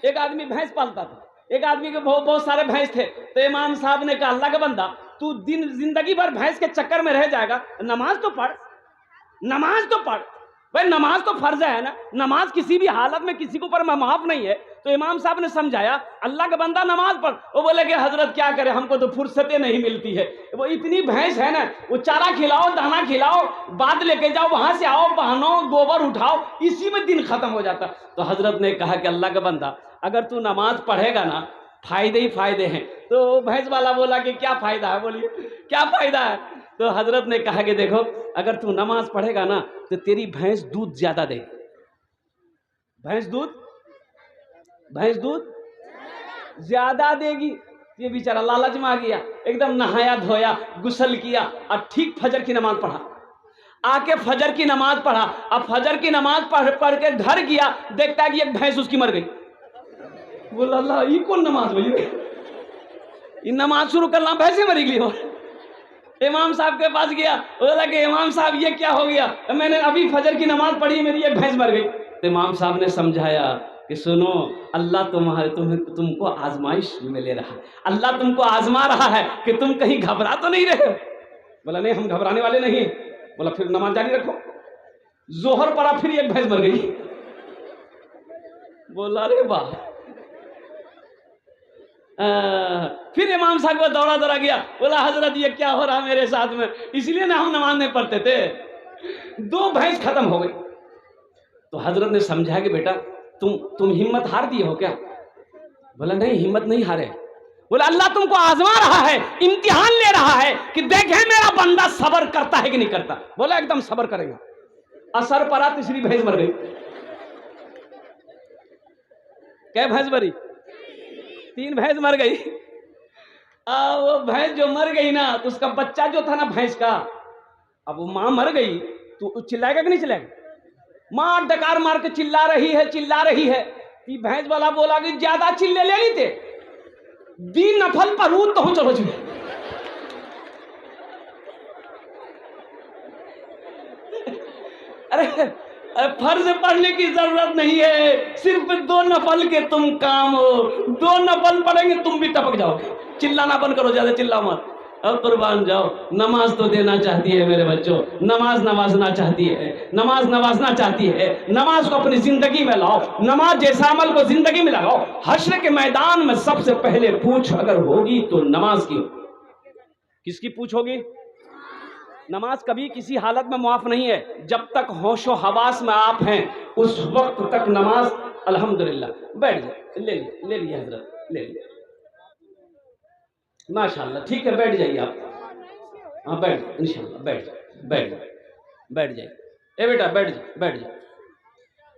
ایک آدمی بھینس پالتا تھا، ایک آدمی کے بہت سارے بھینس تھے، تو امام صاحب نے کہا اللہ کا بندہ تو زندگی بھر بھینس کے چکر میں رہ جائے گا، نماز تو پڑھ، نماز تو پڑھ بھائی، نماز تو فرض ہے نا، نماز کسی بھی حالت میں کسی کے اوپر معاف نہیں ہے۔ تو امام صاحب نے سمجھایا اللہ کا بندہ نماز پڑھ، وہ بولے کہ حضرت کیا کرے، ہم کو تو فرصتیں نہیں ملتی ہے، وہ اتنی بھینس ہے نا، وہ چارہ کھلاؤ، دانا کھلاؤ، بعد لے کے جاؤ، وہاں سے آؤ، بہنو، گوبر اٹھاؤ، اسی میں دن ختم ہو جاتا۔ تو حضرت نے کہا کہ اللہ کا بندہ اگر تو نماز پڑھے گا نا فائدے ہی فائدے ہیں۔ تو بھینس والا بولا کہ کیا فائدہ ہے، بولیے کیا فائدہ ہے؟ تو حضرت نے کہا کہ دیکھو اگر تو نماز پڑھے گا نا تو تیری بھینس دودھ زیادہ دے گی، بھینس دودھ زیادہ دے گی۔ یہ بیچارہ لالچ میں آ گیا، ایک دم نہایا دھویا، غسل کیا اور ٹھیک فجر کی نماز پڑھا، آ کے فجر کی نماز پڑھا، اب فجر کی نماز پڑھ کے گھر گیا، دیکھتا ہے کہ ایک بھینس اس کی مر گئی۔ بولا اللہ یہ کون نماز ہوئی، یہ نماز شروع کرنا بھینسیں مری گئی ہو۔ امام صاحب کے پاس گیا، بولا کہ امام صاحب یہ کیا ہو گیا، میں نے ابھی فجر کی نماز پڑھی، میری ایک بھینس مر گئی۔ تو امام صاحب نے سمجھایا کہ سنو اللہ تم کو آزمائش میں لے رہا ہے، اللہ تم کو آزما رہا ہے کہ تم کہیں گھبرا تو نہیں رہے ہو۔ بولا نہیں ہم گھبرانے والے نہیں ہیں۔ بولا پھر نماز جاری رکھو۔ ظہر پڑا پھر ایک بھینس مر گئی۔ بولا ارے واہ۔ پھر امام صاحب کو دوڑا گیا، بولا حضرت یہ کیا ہو رہا میرے ساتھ میں، اس لیے نہ ہم نماز نہیں پڑھتے تھے۔ 2 بھینس ختم ہو گئی۔ تو حضرت نے سمجھا کہ بیٹا تم ہمت ہار دیے ہو کیا؟ بولا نہیں ہمت نہیں ہارے۔ بولا اللہ تم کو آزما رہا ہے، امتحان لے رہا ہے کہ دیکھیں میرا بندہ صبر کرتا ہے کہ نہیں کرتا۔ بولا ایک دم صبر کرے گا۔ اثر پڑا، تیسری بھینس مر گئی۔ کیا بھینس مری؟ 3 بھینس مر گئی۔ وہ بھینس جو مر گئی نا تو اس کا بچہ جو تھا نا بھینس کا، اب وہ ماں مر گئی تو چلائے گا کہ نہیں چلائے گا؟ ماں ڈکار مار کے چلا رہی ہے۔ یہ بھینس والا بولا کہ زیادہ چلے لے لیتے، دی نفل پر روت تو ہوں چلو چلے۔ ارے فرض پڑھنے کی ضرورت نہیں ہے، صرف 2 نفل کے تم کام ہو، 2 نفل پڑھیں گے تم بھی ٹپک جاؤ گے۔ چلانا بند کرو، زیادہ چلا مت، اب قربان جاؤ۔ نماز تو دینا چاہتی ہے میرے بچوں، نماز نوازنا چاہتی ہے، نماز نوازنا چاہتی ہے۔ نماز کو اپنی زندگی میں لاؤ، نماز جیسا عمل کو زندگی میں لگاؤ۔ حشر کے میدان میں سب سے پہلے پوچھ اگر ہوگی تو نماز کی، کس کی پوچھ ہوگی؟ نماز کبھی کسی حالت میں معاف نہیں ہے، جب تک ہوش و حواس میں آپ ہیں اس وقت تک نماز۔ الحمدللہ بیٹھ جائے، لے لیے حضرت، لے لیے، ماشاءاللہ ٹھیک ہے بیٹھ جائیے آپ، ہاں بیٹھ جائیے انشاءاللہ، بیٹھ جائیے اے بیٹا بیٹھ جائے۔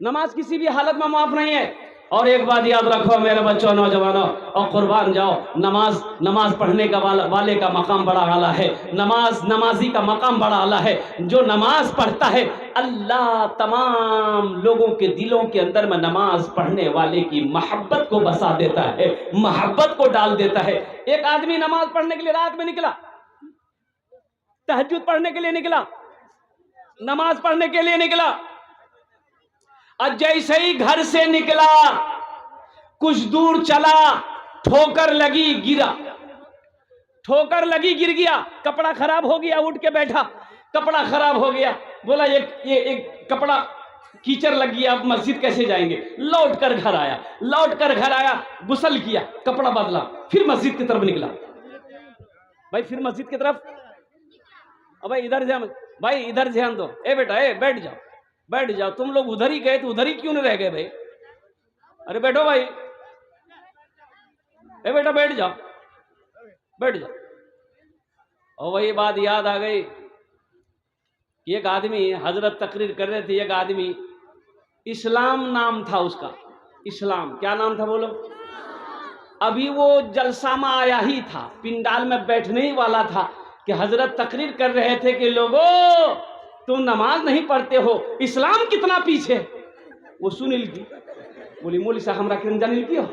نماز کسی بھی حالت میں معاف نہیں ہے۔ اور ایک بات یاد رکھو میرے بچوں، نوجوانوں، اور قربان جاؤ، نماز پڑھنے کا والے کا مقام بڑا اعلیٰ ہے، نمازی کا مقام بڑا اعلیٰ ہے۔ جو نماز پڑھتا ہے اللہ تمام لوگوں کے دلوں کے اندر میں نماز پڑھنے والے کی محبت کو بسا دیتا ہے، محبت کو ڈال دیتا ہے۔ ایک آدمی نماز پڑھنے کے لیے رات میں نکلا، تہجد پڑھنے کے لیے نکلا، نماز پڑھنے کے لیے نکلا، اور جیسے ہی گھر سے نکلا کچھ دور چلا، ٹھوکر لگی گر گیا، کپڑا خراب ہو گیا، اٹھ کے بیٹھا، کپڑا خراب ہو گیا، بولا یہ ایک کپڑا کیچڑ لگ گیا، اب مسجد کیسے جائیں گے؟ لوٹ کر گھر آیا، غسل کیا، کپڑا بدلا، پھر مسجد کی طرف نکلا۔ بھائی پھر مسجد کی طرف، بھائی ادھر دھیان دو، اے بیٹا بیٹھ جاؤ، تم لوگ ادھر ہی گئے تو ادھر ہی کیوں نہیں رہ گئے بھائی؟ ارے بیٹھو بھائی، اے بیٹا بیٹھ جاؤ۔ اور وہی بات یاد آ گئی کہ ایک آدمی حضرت تقریر کر رہے تھے، ایک آدمی اسلام نام تھا اس کا، اسلام کیا نام تھا بولو؟ ابھی وہ جلسہ میں آیا ہی تھا، پنڈال میں بیٹھنے ہی والا تھا کہ حضرت تقریر کر رہے تھے کہ لوگوں تم نماز نہیں پڑھتے ہو، اسلام کتنا پیچھے۔ وہ سنیل کی بولی مولوی صاحب ہمارا کرن جانل کی ہو،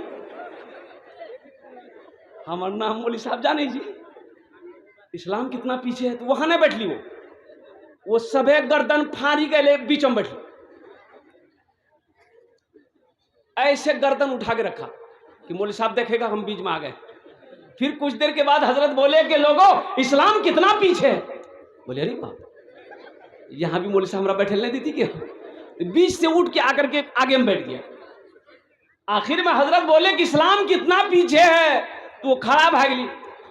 ہمارا نام مولوی صاحب جانے جی، اسلام کتنا پیچھے ہے۔ تو وہاں نہ بیٹھ لی، وہ سبے گردن پھاڑی کے لے بیچ میں بیٹھ لی۔ ایسے گردن اٹھا کے رکھا کہ مولوی صاحب دیکھے گا ہم بیچ میں آ گئے. پھر کچھ دیر کے بعد حضرت بولے کہ لوگوں اسلام کتنا پیچھے ہے. بولے ارے باپ, یہاں بھی مولوی صاحب ہمارا بیٹھے نہیں دیتی کیا. بیچ سے اٹھ کے آ کر کے آگے میں بیٹھ گیا. آخر میں حضرت بولے کہ اسلام کتنا پیچھے ہے, تو کھڑا بھاگ لی.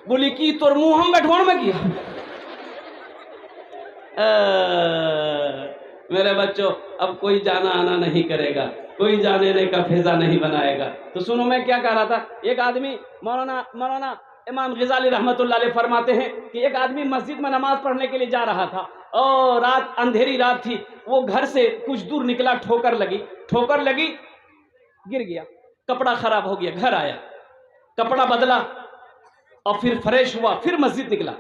بولی کی تور منہ ہم بیٹھوڑ میں کیا. میرے بچوں اب کوئی جانا آنا نہیں کرے گا, کوئی جانے کا فضا نہیں بنائے گا. تو سنو میں کیا کہہ رہا تھا. ایک آدمی مولانا امام غزالی رحمت اللہ علیہ فرماتے ہیں کہ ایک آدمی مسجد میں نماز پڑھنے کے لیے جا رہا تھا اور رات اندھیری رات تھی. وہ گھر سے کچھ دور نکلا, ٹھوکر لگی گر گیا, کپڑا خراب ہو گیا. گھر آیا, کپڑا بدلا اور پھر فریش ہوا, پھر مسجد نکلا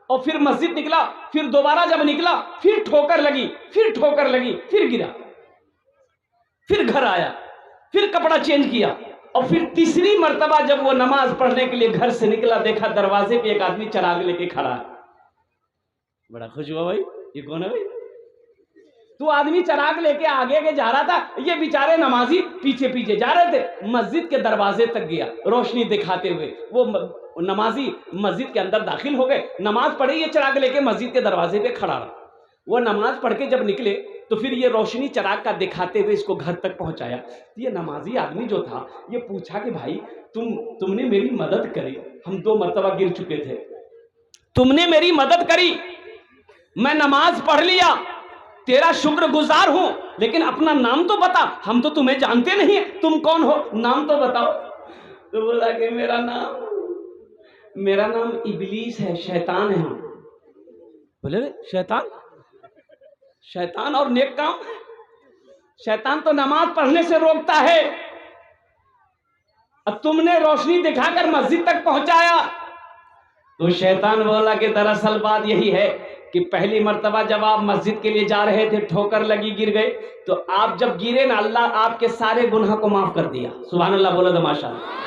اور پھر مسجد نکلا, پھر دوبارہ جب نکلا پھر ٹھوکر لگی, پھر گرا, پھر گھر آیا, پھر کپڑا چینج کیا اور پھر تیسری مرتبہ جب وہ نماز پڑھنے کے لیے گھر سے نکلا, دیکھا دروازے پہ ایک آدمی چراغ لے کے کھڑا ہے. بڑا خوش ہوا بھائی, یہ کون ہے بھائی؟ تو آدمی چراغ لے کے آگے جا رہا تھا, یہ بیچارے نمازی پیچھے جا رہے تھے. مسجد کے دروازے تک گیا روشنی دکھاتے ہوئے. وہ نمازی مسجد کے اندر داخل ہو گئے, نماز پڑھی, یہ چراغ لے کے مسجد کے دروازے پہ کھڑا رہا. وہ نماز پڑھ کے جب نکلے تو پھر یہ روشنی چراغ کا دکھاتے ہوئے اس کو گھر تک پہنچایا. یہ نمازی آدمی جو تھا یہ پوچھا کہ بھائی تم نے میری مدد کری, ہم 2 مرتبہ گر چکے تھے, تم نے میری مدد کری, میں نماز پڑھ لیا, تیرا شکر گزار ہوں, لیکن اپنا نام تو بتا, ہم تو تمہیں جانتے نہیں, تم کون ہو, نام تو بتاؤ. تو بولا کہ میرا نام ابلیس ہے, شیطان ہے. بولے شیطان اور نیک کام. شیطان تو نماز پڑھنے سے روکتا ہے, اب تم نے روشنی دکھا کر مسجد تک پہنچایا. تو شیطان بولا کہ دراصل بات یہی ہے کہ پہلی مرتبہ جب آپ مسجد کے لیے جا رہے تھے, ٹھوکر لگی, گر گئے, تو آپ جب گرے نا, اللہ آپ کے سارے گناہ کو معاف کر دیا. سبحان اللہ بولو تو ماشاءاللہ.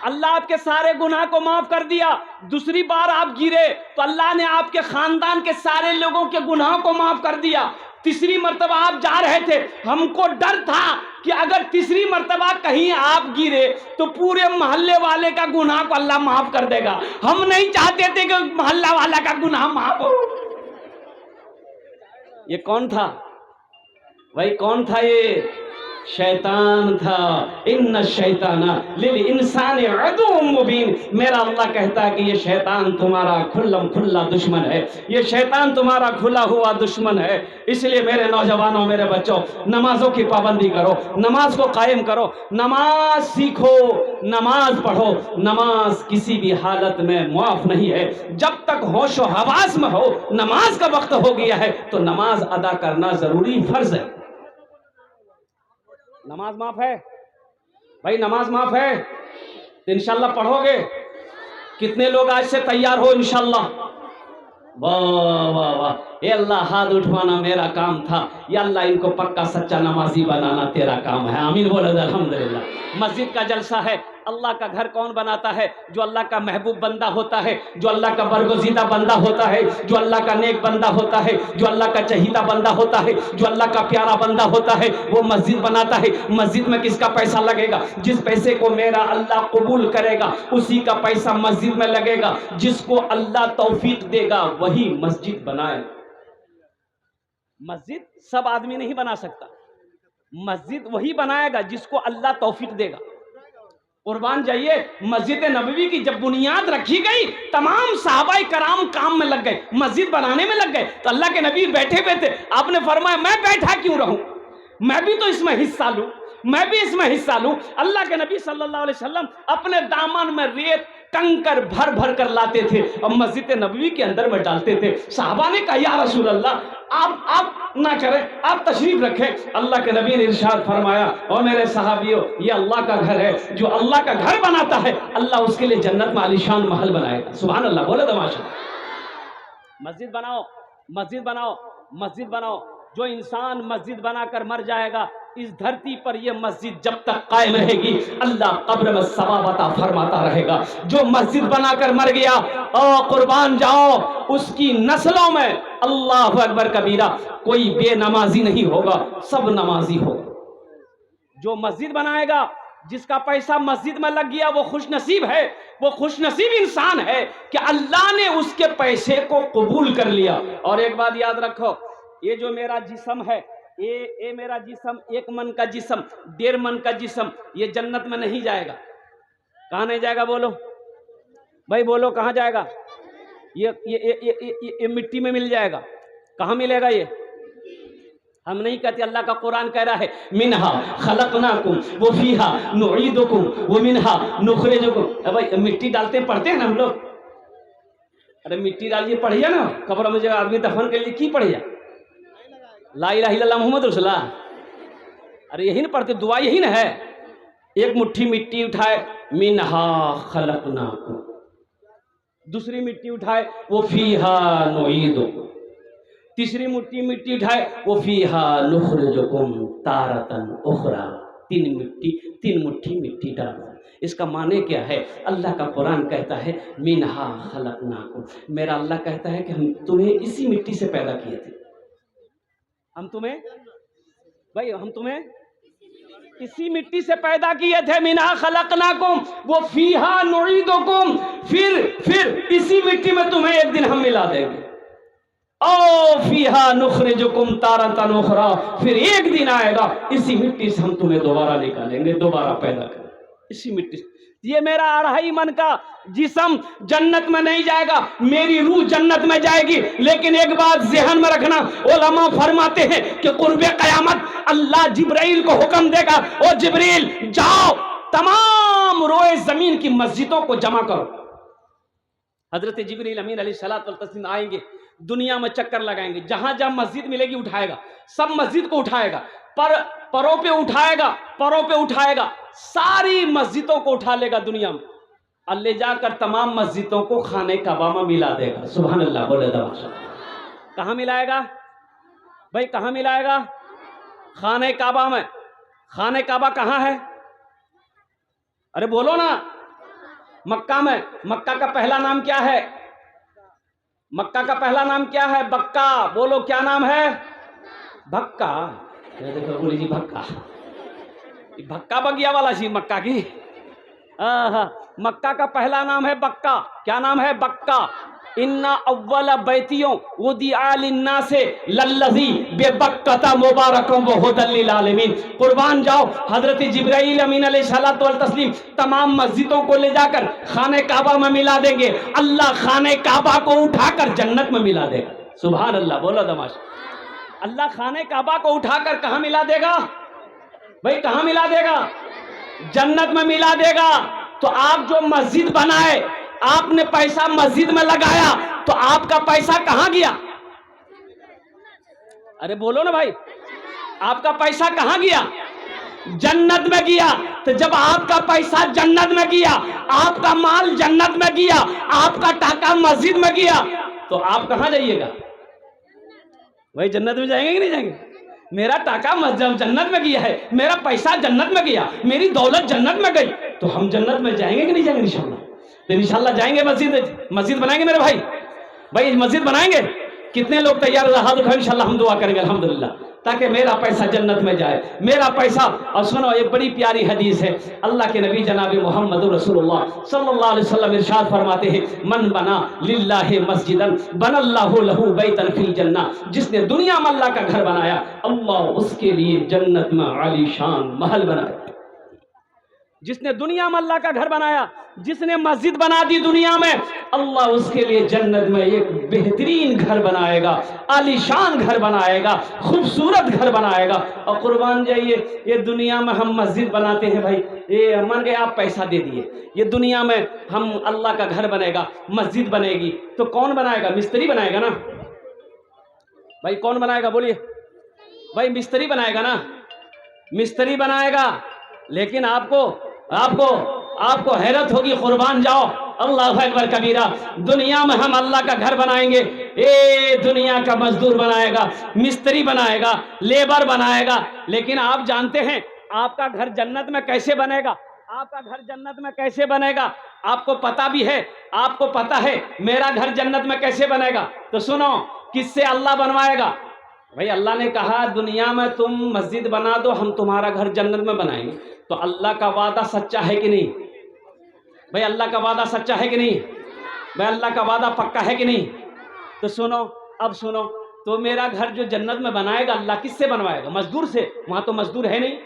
اللہ آپ کے سارے گناہ کو معاف کر دیا. دوسری بار آپ گرے تو اللہ نے آپ کے خاندان کے سارے لوگوں کے گناہ کو معاف کر دیا. تیسری مرتبہ آپ جا رہے تھے, ہم کو ڈر تھا کہ اگر تیسری مرتبہ کہیں آپ گرے تو پورے محلے والے کا گناہ کو اللہ معاف کر دے گا. ہم نہیں چاہتے تھے کہ محلہ والا کا گناہ معاف ہو. یہ کون تھا بھائی, کون تھا؟ یہ شیطان تھا. ان الشیطان للانسان عدو مبین. میرا اللہ کہتا ہے کہ یہ شیطان تمہارا کھلا دشمن ہے, یہ شیطان تمہارا کھلا ہوا دشمن ہے. اس لیے میرے نوجوانوں, میرے بچوں, نمازوں کی پابندی کرو, نماز کو قائم کرو, نماز سیکھو, نماز پڑھو. نماز کسی بھی حالت میں معاف نہیں ہے. جب تک ہوش و حواس میں ہو, نماز کا وقت ہو گیا ہے تو نماز ادا کرنا ضروری فرض ہے. نماز معاف ہے بھائی, نماز معاف ہے تو انشاءاللہ پڑھو گے. کتنے لوگ آج سے تیار ہو انشاءاللہ؟ واہ واہ واہ. اے اللہ, ہاتھ اٹھوانا میرا کام تھا, یا اللہ ان کو پکا سچا نمازی بنانا تیرا کام ہے. آمین بولو الحمدللہ. مسجد کا جلسہ ہے. اللہ کا گھر کون بناتا ہے؟ جو اللہ کا محبوب بندہ ہوتا ہے, جو اللہ کا برگزیدہ بندہ ہوتا ہے, جو اللہ کا نیک بندہ ہوتا ہے, جو اللہ کا چہیتا بندہ ہوتا ہے, جو اللہ کا پیارا بندہ ہوتا ہے, وہ مسجد بناتا ہے. مسجد میں کس کا پیسہ لگے گا؟ جس پیسے کو میرا اللہ قبول کرے گا اسی کا پیسہ مسجد میں لگے گا. جس کو اللہ توفیق دے گا وہی مسجد بنائے. مسجد سب آدمی نہیں بنا سکتا, مسجد وہی بنائے گا جس کو اللہ توفیق دے گا. قربان جائیے, مسجد نبوی کی جب بنیاد رکھی گئی تمام صحابہ کرام کام میں لگ گئے, مسجد بنانے میں لگ گئے. تو اللہ کے نبی بیٹھے ہوئے تھے, آپ نے فرمایا میں بیٹھا کیوں رہوں, میں بھی تو اس میں حصہ لوں, میں بھی اس میں حصہ لوں. اللہ کے نبی صلی اللہ علیہ وسلم اپنے دامن میں ریت کنکر بھر کر لاتے تھے اور مسجد نبوی کے اندر میں ڈالتے تھے. صحابہ نے کہا یا رسول اللہ آپ نہ کریں, آپ تشریف رکھیں. اللہ کے نبی نے ارشاد فرمایا, اور میرے صحابیوں, یہ اللہ کا گھر ہے, جو اللہ کا گھر بناتا ہے اللہ اس کے لیے جنت میں عالیشان محل بنائے گا. سبحان اللہ بولے تو ماشاءاللہ. مسجد بناؤ, مسجد بناؤ, مسجد بناؤ. جو انسان مسجد بنا کر مر جائے گا اس دھرتی پر, یہ مسجد جب تک قائم رہے گی اللہ قبر میں ثواب عطا فرماتا رہے گا. جو مسجد بنا کر مر گیا قربان جاؤ, اس کی نسلوں میں اللہ اکبر کبیرہ کوئی بے نمازی نہیں ہوگا, سب نمازی ہوگا. جو مسجد بنائے گا، جس کا پیسہ مسجد میں لگ گیا، وہ خوش نصیب ہے، وہ خوش نصیب انسان ہے کہ اللہ نے اس کے پیسے کو قبول کر لیا۔ اور ایک بات یاد رکھو، یہ جو میرا جسم ہے، یہ میرا جسم 1 من کا جسم، 1.5 من کا جسم، یہ جنت میں نہیں جائے گا۔ کہاں نہیں جائے گا؟ بولو بھائی، بولو کہاں جائے گا؟ یہ مٹی میں مل جائے گا۔ کہاں ملے گا یہ؟ ہم نہیں کہتے، اللہ کا قرآن کہہ رہا ہے منہا خلقناکم وفیہا نعیدکم ومنہا نخرجکم۔ بھائی مٹی ڈالتے ہیں، پڑھتے ہیں نا ہم لوگ، ارے مٹی ڈالیے، پڑھیے نا، قبر میں جب آدمی دفن کر لیے کی پڑھیے؟ لا الہ الا اللہ محمد رسول اللہ، ارے یہی نا پڑھتے، دعا یہی نا ہے۔ ایک مٹھی مٹی اٹھائے، منہا خلقناکم، دوسری مٹی اٹھائے، وفیہا نعیدکم، تیسری مٹی اٹھائے، وفیہا نخرجکم تارۃ اخری، 3 مٹھی مٹی ڈالو۔ اس کا معنی کیا ہے؟ اللہ کا قرآن کہتا ہے منہا خلقناکم، میرا اللہ کہتا ہے کہ ہم تمہیں اسی مٹی سے پیدا کیے تھے، ہم تمہیں اسی مٹی سے پیدا کیے تھے، منہا خلقناکم وفیہا نعیدکم، پھر اسی مٹی میں تمہیں ایک دن ہم ملا دیں گے، او فیہا نخرجکم تارۃ اخری، پھر ایک دن آئے گا اسی مٹی سے ہم تمہیں دوبارہ نکالیں گے، دوبارہ پیدا کریں اسی مٹی سے۔ یہ میرا 2.5 من کا جسم جنت میں نہیں جائے گا، میری روح جنت میں جائے گی، لیکن ایک بات ذہن میں رکھنا، علماء فرماتے ہیں کہ قرب قیامت اللہ جبرائیل کو حکم دے گا، او جبریل جاؤ تمام روئے زمین کی مسجدوں کو جمع کرو۔ حضرت جبریل امین علیہ الصلوۃ والتسلیم آئیں گے، دنیا میں چکر لگائیں گے، جہاں جہاں مسجد ملے گی اٹھائے گا، سب مسجد کو اٹھائے گا، پروں پہ اٹھائے گا، ساری مسجدوں کو اٹھا لے گا دنیا میں، اور لے جا کر تمام مسجدوں کو خانہ کعبہ میں ملا دے گا۔ سبحان اللہ، بولے دعوت۔ کہاں ملائے گا بھائی؟ کہاں ملائے گا؟ خانہ کعبہ میں۔ خانہ کعبہ کہاں ہے؟ ارے بولو نا، مکہ میں۔ مکہ کا پہلا نام کیا ہے؟ مکہ کا پہلا نام کیا ہے؟ بکہ، بولو کیا نام ہے؟ بھکا، بولی جی بھکا، بھکا بگیا والا جی مکہ کی، مکہ کا پہلا نام ہے بکہ۔ کیا نام ہے؟ بکہ۔ ان اول بیتیوں وضع للناس للذی ببکۃ مبارکا وہدی للعالمین۔ قربان جاؤ، حضرت جبرائیل امین علیہ الصلوۃ والتسلیم تمام مسجدوں کو لے جا کر خانہ کعبہ میں ملا دیں گے، اللہ خانہ کعبہ کو اٹھا کر جنت میں ملا دے گا۔ سبحان اللہ، بولو دماش۔ اللہ خانہ کعبہ کو اٹھا کر کہاں ملا دے گا بھائی؟ کہاں ملا دے گا؟ جنت میں ملا دے گا۔ تو آپ جو مسجد بنائے، آپ نے پیسہ مسجد میں لگایا، تو آپ کا پیسہ کہاں گیا؟ ارے بولو نا بھائی، آپ کا پیسہ کہاں گیا؟ جنت میں گیا۔ تو جب آپ کا پیسہ جنت میں گیا، آپ کا مال جنت میں گیا، آپ کا ٹاکا مسجد میں گیا، تو آپ کہاں جائیے گا بھائی؟ جنت میں جائیں گے کہ نہیں جائیں گے؟ میرا ٹاکا جنت میں گیا ہے، میرا پیسہ جنت میں گیا، میری دولت جنت میں گئی، تو ہم جنت میں جائیں گے کہ نہیں جائیں گے؟ انشاءاللہ تو انشاءاللہ جائیں گے۔ مسجد بنائیں گے میرے بھائی، مسجد بنائیں گے۔ کتنے لوگ تیار ہو؟ ہاتھ اٹھاؤ، انشاءاللہ ہم دعا کریں گے الحمدللہ، تاکہ میرا پیسہ جنت میں جائے، میرا پیسہ۔ اور سنو، یہ بڑی پیاری حدیث ہے، اللہ کے نبی جناب محمد رسول اللہ صلی اللہ علیہ وسلم ارشاد فرماتے ہیں، من بنا للہ مسجدا بنا اللہ لہ بیتا فی الجنہ، جس نے دنیا میں اللہ کا گھر بنایا، اللہ اس کے لیے جنت میں عالی شان محل بنایا۔ جس نے دنیا میں اللہ کا گھر بنایا، جس نے مسجد بنا دی دنیا میں، اللہ اس کے لیے جنت میں ایک بہترین گھر بنائے گا، عالی شان گھر بنائے گا، خوبصورت گھر بنائے گا۔ اور قربان جائیے، یہ دنیا میں ہم مسجد بناتے ہیں بھائی، یہ من گئے آپ پیسہ دے دیے، یہ دنیا میں ہم اللہ کا گھر بنے گا، مسجد بنے گی، تو کون بنائے گا؟ مستری بنائے گا نا بھائی۔ کون بنائے گا بولیے بھائی؟ مستری بنائے گا نا، مستری بنائے گا۔ لیکن آپ کو حیرت ہوگی، قربان جاؤ، اللہ اکبر کبیرہ، دنیا میں ہم اللہ کا گھر بنائیں گے، دنیا کا مزدور بنائے گا، مستری بنائے گا، لیبر بنائے گا، لیکن آپ جانتے ہیں آپ کا گھر جنت میں کیسے بنے گا؟ آپ کا گھر جنت میں کیسے بنے گا؟ آپ کو پتا بھی ہے، آپ کو پتا ہے میرا گھر جنت میں کیسے بنے گا؟ تو سنو، کس سے اللہ بنوائے گا؟ بھائی اللہ نے کہا دنیا میں تم مسجد بنا دو ہم تمہارا گھر جنت میں بنائیں گے، تو اللہ کا وعدہ سچا ہے کہ نہیں؟ بھائی اللہ کا وعدہ سچا ہے کہ نہیں؟ بھائی اللہ کا وعدہ پکا ہے کہ نہیں؟ تو سنو، اب سنو، تو میرا گھر جو جنت میں بنائے گا اللہ کس سے بنوائے گا؟ مزدور سے؟ وہاں تو مزدور ہے نہیں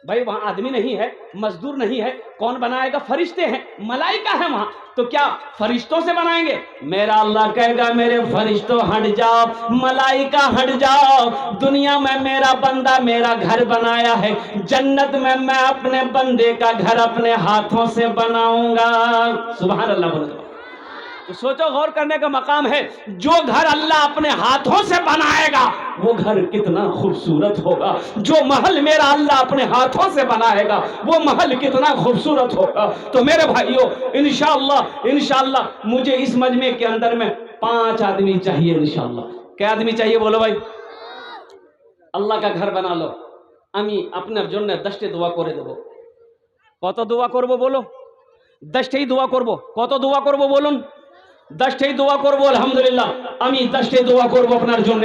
بھائی، وہاں آدمی نہیں ہے، مزدور نہیں ہے، کون بنائے گا؟ فرشتے ہیں، ملائکہ ہیں وہاں، تو کیا فرشتوں سے بنائیں گے؟ میرا اللہ کہے گا میرے فرشتوں ہٹ جاؤ، ملائکہ ہٹ جاؤ، دنیا میں میرا بندہ میرا گھر بنایا ہے، جنت میں میں اپنے بندے کا گھر اپنے ہاتھوں سے بناؤں گا۔ سبحان اللہ بولو۔ تو سوچو، غور کرنے کا مقام ہے، جو گھر اللہ اپنے ہاتھوں سے بنائے گا وہ گھر کتنا خوبصورت ہوگا، جو محل میرا اللہ اپنے ہاتھوں سے بنائے گا وہ محل کتنا خوبصورت ہوگا۔ تو میرے بھائیوں، انشاءاللہ مجھے اس مجمع کے اندر میں 5 آدمی چاہیے انشاءاللہ۔ کیا آدمی چاہیے بولو بھائی؟ اللہ کا گھر بنا لو۔ আমি আপনার জন্য 10টি দোয়া করে দেব। কত দোয়া করব বলো? 10টি দোয়া করব। কত দোয়া করব বলুন? 10টি দোয়া করব। আলহামদুলিল্লাহ আমি 10টি দোয়া করব আপনার জন্য।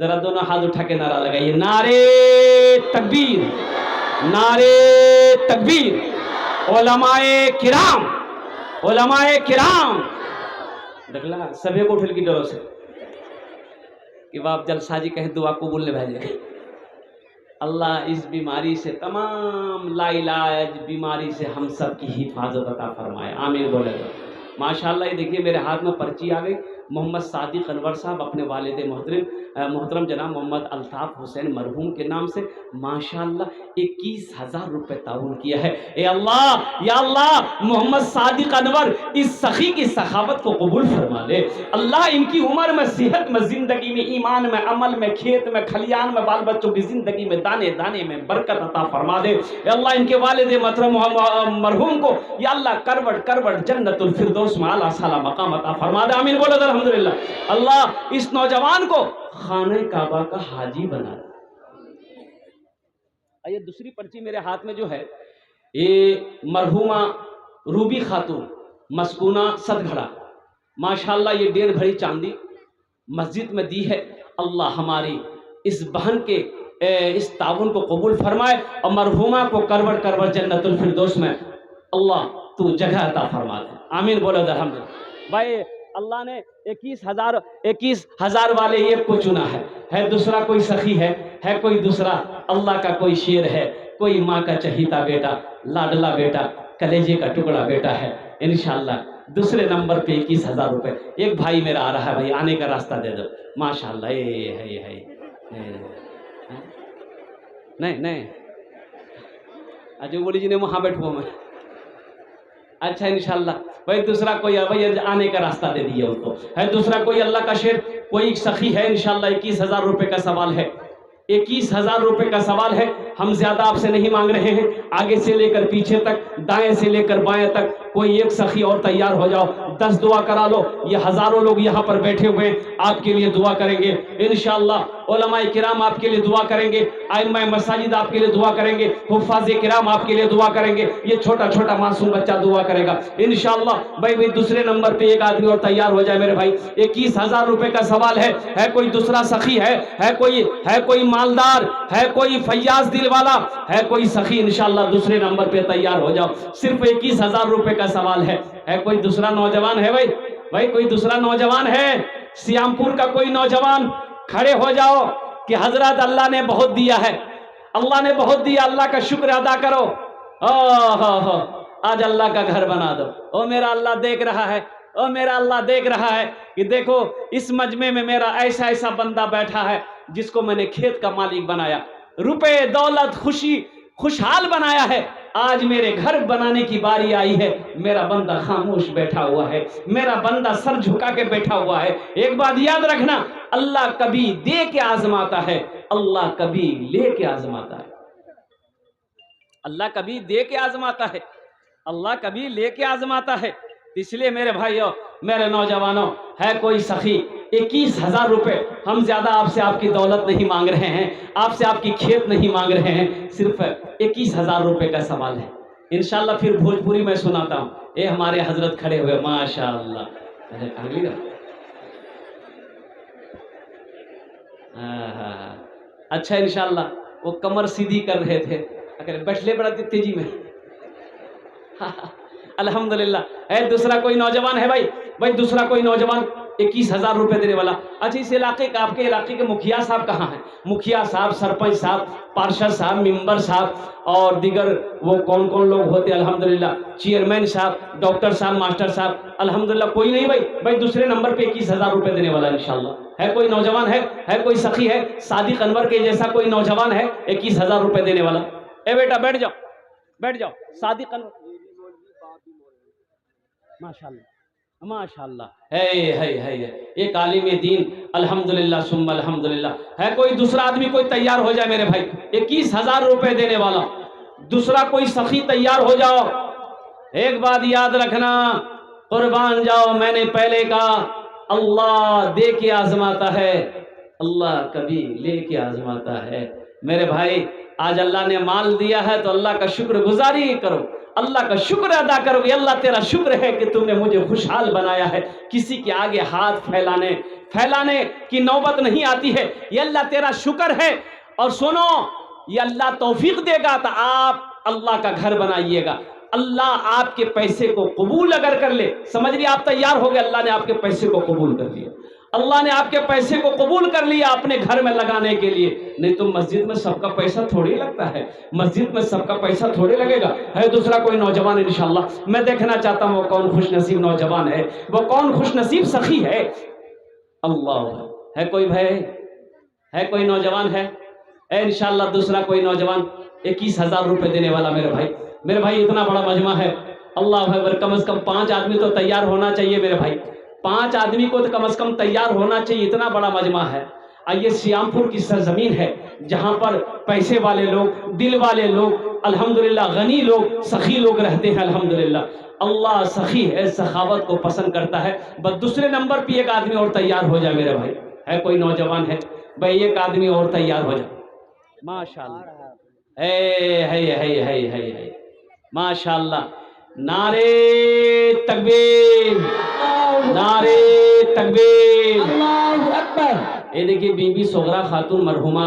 ذرا دونوں ہاتھ اٹھا کے نعرہ لگائیے، نعرے تکبیر، نعرے تکبیر، علماء کرام، علماء کرام، دکھلا سبھی کو اٹھل کی ڈرو سے کہ باپ جلساجی کہیں دعا قبول نے بھیجے. اللہ اس بیماری سے، تمام لا علاج بیماری سے ہم سب کی حفاظت عطا فرمائے، آمین بولے گا. ماشاءاللہ یہ دیکھیے میرے ہاتھ میں پرچی آ گئی. محمد صادق انور صاحب اپنے والد محترم جناب محمد الطاف حسین مرحوم کے نام سے ماشاءاللہ 21,000 روپے تعاون کیا ہے. اے اللہ، یا اللہ محمد صادق انور اس سخی کی سخاوت کو قبول فرما لے. اللہ ان کی عمر میں، صحت میں، زندگی میں، ایمان میں، عمل میں، کھیت میں، کھلیان میں، بال بچوں کی زندگی میں، دانے دانے میں برکت عطا فرما دے. اے اللہ ان کے والد محترم مرحوم کو یا اللہ کروٹ کروٹ جنت الفردوس میں اعلیٰ سالہ مقام عطا فرما دے، آمین بولو الحمدللہ. اللہ اس نوجوان کو خانہ کعبہ کا حاجی بنا دے. یہ دوسری پرچی میرے ہاتھ میں جو ہے یہ مرحومہ روبی خاتون مسکونہ صدگھڑا، ماشاءاللہ یہ 1.5 بھری چاندی مسجد میں دی ہے. اللہ ہماری اس بہن کے اس تعاون کو قبول فرمائے اور مرحومہ کو کروٹ کروٹ جنت الفردوس میں اللہ تو جگہ عطا فرما دے، آمین بولو الحمدللہ. بھائی اللہ نے 21,000 والے ایک کو چنا ہے دوسرا کوئی سخی ہے کوئی دوسرا اللہ کا کوئی شیر ہے، کوئی ماں کا چہیتا بیٹا، لاڈلا بیٹا، کلیجے کا ٹکڑا بیٹا ہے. انشاءاللہ دوسرے نمبر پہ 21,000 روپے. ایک بھائی میرا آ رہا ہے، بھائی آنے کا راستہ دے دو ماشاءاللہ. نہیں اجو بولی جی نے وہاں بیٹھو میں. اچھا انشاءاللہ بھائی دوسرا کوئی بھائی آنے کا راستہ دے دیا اس کو ہے. دوسرا کوئی اللہ کا شیر، کوئی سخی ہے انشاءاللہ. 21,000 روپے کا سوال ہے، 21,000 روپے کا سوال ہے. ہم زیادہ آپ سے نہیں مانگ رہے ہیں، آگے سے لے کر پیچھے تک، دائیں سے لے کر بائیں تک کوئی ایک سخی اور تیار ہو جاؤ، 10 دعا کرا لو. یہ ہزاروں لوگ یہاں پر بیٹھے ہوئے آپ کے لیے دعا کریں گے انشاءاللہ. علماء کرام آپ کے لیے دعا کریں گے، ائمہ مساجد آپ کے لیے دعا کریں گے، حفاظ کرام آپ کے لیے دعا کریں گے. یہ چھوٹا چھوٹا معصوم بچہ دعا کرے گا انشاءاللہ. بھائی دوسرے نمبر پہ ایک آدمی اور تیار ہو جائے میرے بھائی. 21,000 روپے کا سوال ہے کوئی دوسرا سخی ہے کوئی مالدار ہے، کوئی فیاض دل والا ہے، کوئی سخی انشاءاللہ دوسرے نمبر پہ تیار ہو جاؤ. صرف 21,000 روپے کا سوال ہے کوئی دوسرا نوجوان ہے بھائی کوئی دوسرا نوجوان ہے؟ سیام پور کا کوئی نوجوان کھڑے ہو جاؤ کہ حضرت اللہ نے بہت دیا ہے، اللہ نے بہت دیا، اللہ کا شکر ادا کرو. آج اللہ کا گھر بنا دو. او میرا اللہ دیکھ رہا ہے، او میرا اللہ دیکھ رہا ہے کہ دیکھو اس مجمع میں میرا ایسا بندہ بیٹھا ہے جس کو میں نے کھیت کا مالک بنایا، روپے دولت خوشی خوشحال بنایا ہے. آج میرے گھر بنانے کی باری آئی ہے، میرا بندہ خاموش بیٹھا ہوا ہے، میرا بندہ سر جھکا کے بیٹھا ہوا ہے. ایک بات یاد رکھنا، اللہ کبھی دے کے آزماتا ہے، اللہ کبھی لے کے آزماتا ہے. اللہ کبھی دے کے آزماتا ہے، اللہ کبھی لے کے آزماتا ہے. اس لیے میرے بھائیوں، میرے نوجوانوں، ہے کوئی سخی 21,000 روپے. ہم زیادہ آپ سے آپ کی دولت نہیں مانگ رہے ہیں، آپ سے آپ کی کھیت نہیں مانگ رہے ہیں، صرف 21,000 روپے کا سوال ہے. انشاءاللہ پھر بھوجپوری میں سناتا ہوں. اے ہمارے حضرت کھڑے ہوئے ماشاءاللہ. اچھا انشاءاللہ وہ کمر سیدھی کر رہے تھے، اگر بیٹھلے بڑا تیزی میں. الحمدللہ. دوسرا کوئی نوجوان ہے بھائی دوسرا کوئی نوجوان 21,000 روپے دینے والا. اچھا اس علاقے کا، آپ کے علاقے کے مکھیا صاحب کہاں ہیں؟ مکھیا صاحب، سرپنچ صاحب، پارشد صاحب، ممبر صاحب اور دیگر وہ کون لوگ ہوتے الحمدللہ، چیئرمین صاحب، ڈاکٹر صاحب، ماسٹر صاحب. الحمدللہ کوئی نہیں بھائی دوسرے نمبر پہ 21,000 روپے دینے والا انشاءاللہ. ہے کوئی نوجوان ہے کوئی سخی ہے صادق انور کے جیسا کوئی نوجوان ہے 21,000 روپے دینے والا؟ اے بیٹا بیٹھ جاؤ. صادق انور ماشاءاللہ ہے ایک عالم دین الحمدللہ ثم الحمدللہ. ہے کوئی دوسرا آدمی کوئی تیار ہو جائے میرے بھائی 21,000 روپے دینے والا؟ دوسرا کوئی سخی تیار ہو جاؤ. ایک بات یاد رکھنا، قربان جاؤ، میں نے پہلے کہا اللہ دے کے آزماتا ہے، اللہ کبھی لے کے آزماتا ہے. میرے بھائی آج اللہ نے مال دیا ہے تو اللہ کا شکر گزاری کرو، اللہ کا شکر ادا کرو کہ اللہ تیرا شکر ہے کہ تم نے مجھے خوشحال بنایا ہے. کسی کے آگے ہاتھ پھیلانے کی نوبت نہیں آتی ہے. یہ اللہ تیرا شکر ہے. اور سنو، یہ اللہ توفیق دے گا تو آپ اللہ کا گھر بنائیے گا. اللہ آپ کے پیسے کو قبول اگر کر لے، سمجھ لیے آپ تیار ہو گئے، اللہ نے آپ کے پیسے کو قبول کر لیا. اللہ نے آپ کے پیسے کو قبول کر لیا اپنے گھر میں لگانے کے لیے. نہیں تو مسجد میں سب کا پیسہ تھوڑی لگتا ہے، مسجد میں سب کا پیسہ تھوڑی لگے گا. ہے دوسرا کوئی نوجوان انشاءاللہ میں دیکھنا چاہتا ہوں وہ کون خوش نصیب نوجوان ہے، وہ کون خوش نصیب سخی ہے. اللہ ہے کوئی بھائی، ہے کوئی نوجوان ہے؟ انشاءاللہ دوسرا کوئی نوجوان 21,000 روپے دینے والا. میرے بھائی اتنا بڑا مجمع ہے، اللہ اکبر، کم از کم 5 آدمی تو تیار ہونا چاہیے. میرے بھائی 5 آدمی کو تو کم از کم تیار ہونا چاہیے، اتنا بڑا مجمع ہے. یہ سیام پور کی سرزمین ہے جہاں پر پیسے والے لوگ، دل والے لوگ، الحمدللہ غنی لوگ، سخی لوگ رہتے ہیں. الحمدللہ اللہ سخی ہے، سخاوت کو پسند کرتا ہے. بس دوسرے نمبر پہ ایک آدمی اور تیار ہو جائے. میرے بھائی ہے کوئی نوجوان ہے بھائی، ایک آدمی اور تیار ہو جائے. ماشاءاللہ ہے ماشاءاللہ. نعرے تکبیر، نعرے تکبیر، اللہ اکبر. یہ دیکھیے بی بی صغرا خاتون مرحومہ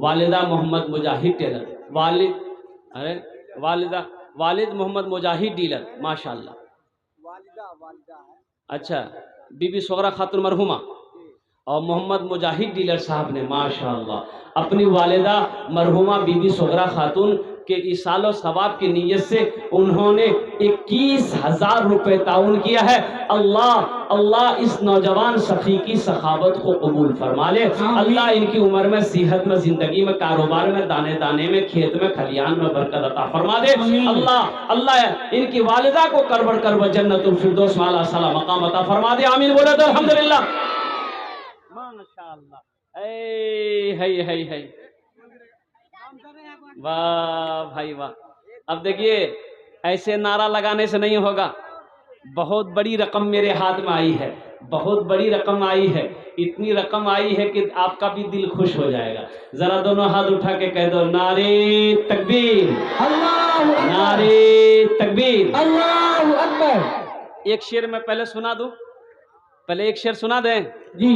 والدہ محمد مجاہد ٹیلر، والد محمد مجاہد ڈیلر. ماشاءاللہ اچھا، بی بی صغرا خاتون مرحومہ اور محمد مجاہد ڈیلر صاحب نے ماشاءاللہ اپنی والدہ مرحومہ بی بی صغرا خاتون کے ایصال و ثواب کی نیت سے انہوں نے 21,000 روپے تعاون کیا ہے. اللہ اس نوجوان سخی کی سخاوت کو قبول فرما لے. اللہ ان کی عمر میں، صحت میں، زندگی میں، کاروبار میں، دانے دانے میں، کھیت میں، کھلیان میں برکت عطا فرما دے. اللہ ان کی والدہ کو کربڑ کربڑ جنت الفردوس میں اعلیٰ سلا مقام عطا فرما دے. آمین بولے تو الحمدللہ. ماشاءاللہ ہے واہ بھائی واہ. اب دیکھیے ایسے نعرہ لگانے سے نہیں ہوگا. بہت بڑی رقم میرے ہاتھ میں آئی ہے، بہت بڑی رقم آئی ہے. اتنی رقم آئی ہے کہ آپ کا بھی دل خوش ہو جائے گا. ذرا دونوں ہاتھ اٹھا کے کہہ دو نعرے تکبیر، نعرے تکبیر، اللہ اکبر. ایک شعر میں پہلے سنا دوں، پہلے ایک شعر سنا دیں جی.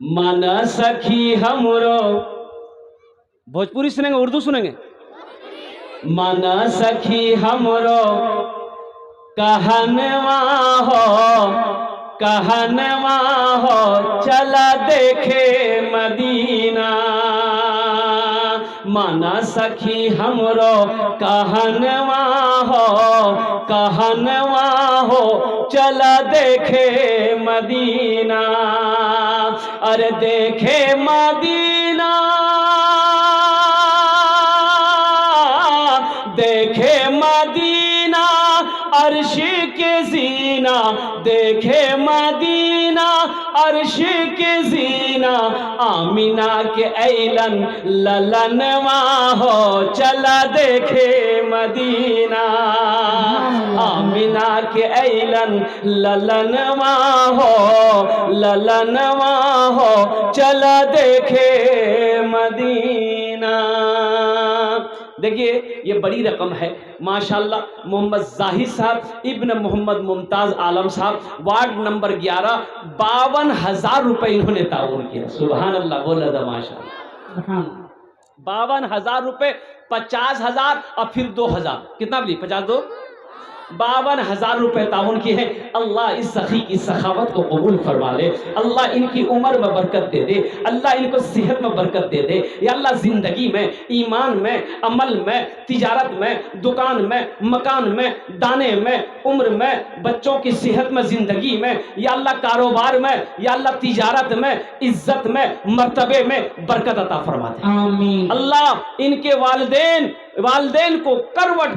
مانا سخی ہمرو، بھوجپوری سنیں گے اردو سنیں گے؟ مانا سخی ہمرو کہنوا ہو چلا دیکھے مدینہ. مانا سخی ہمرو کہنوا ہو چلا دیکھے مدینہ. ارے دیکھے مدینہ، دیکھے مدینہ عرش کے زینہ، دیکھے مدینہ عرش کے زینہ. آمینہ کے ایلن للنوا ہو چلا دیکھے مدینہ. آمینہ کے ایلن للنوا ہو چلا دیکھے مدینہ. دیکھیے یہ بڑی رقم ہے ماشاءاللہ. محمد زاہد صاحب ابن محمد ممتاز عالم صاحب، وارڈ نمبر 11، 52,000 روپے انہوں نے تعاون کیا. سبحان اللہ بولا تھا ماشاءاللہ. 52,000 روپے، 50,000 اور پھر 2,000، کتنا بلی 52 52,000 روپے تعاون کی ہے. اللہ اس سخی کی سخاوت کو قبول فرما لے. اللہ ان کی عمر میں برکت دے دے. اللہ ان کو صحت میں برکت دے دے. یا اللہ زندگی میں، ایمان میں، عمل میں، تجارت میں، دکان میں، مکان میں، دانے میں، عمر میں، بچوں کی صحت میں، زندگی میں، یا اللہ کاروبار میں، یا اللہ تجارت میں، عزت میں، مرتبے میں برکت عطا فرما دے. آمین. اللہ ان کے والدین کو کروٹ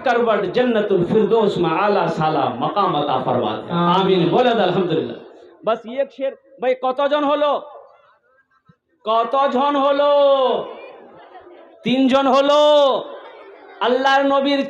جنت الفردوس میں اعلیٰ سالا مقام عطا فرما دے. آمین بولے الحمدللہ. بس ایک شعر بھائی কতজন হলো 3 জন হলো আল্লাহর নবীর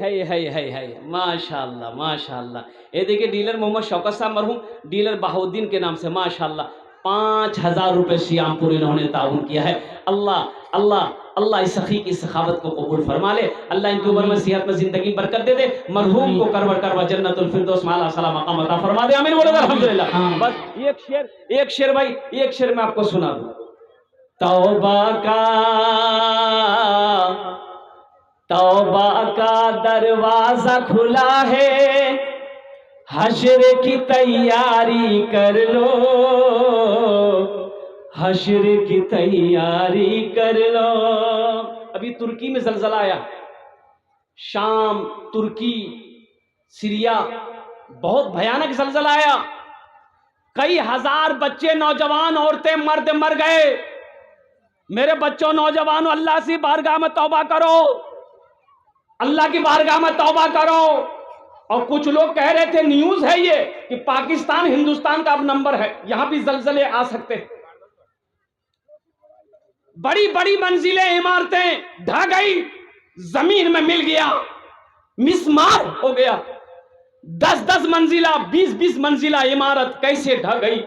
ہے ماشاءاللہ ماشاءاللہ. یہ دیکھیے ڈیلر محمد شوکت صاحب مرحوم ڈیلر بہاؤدین کے نام سے ماشاءاللہ 5,000 روپے سیام پور انہوں نے تعاون کیا ہے. اللہ اللہ اللہ اس سخی کی سخاوت کو قبول فرما لے. اللہ ان کی عمر میں صحت میں زندگی برکت دے دے. مرحوم کو کرور کروا جنت الفردوس مع اعلی مقام عطا فرما دے. آمین بولو الحمدللہ. بس ایک شعر بھائی ایک شعر میں آپ کو سنا دوں. توبہ کا دروازہ کھلا ہے حشر کی تیاری کر لو حشر کی تیاری کر لو. ابھی ترکی میں زلزلہ آیا شام ترکی سیریا بہت بھیانک زلزلہ آیا. کئی ہزار بچے نوجوان عورتیں مرد مر گئے. میرے بچوں نوجوانوں اللہ سے بارگاہ میں توبہ کرو اللہ کی بارگاہ میں توبہ کرو. اور کچھ لوگ کہہ رہے تھے نیوز ہے یہ کہ پاکستان ہندوستان کا اب نمبر ہے یہاں بھی زلزلے آ سکتے ہیں. بڑی بڑی منزلیں عمارتیں ڈھا گئی زمین میں مل گیا مسمار ہو گیا. 10 منزلہ 20 منزلہ عمارت کیسے ڈھا گئی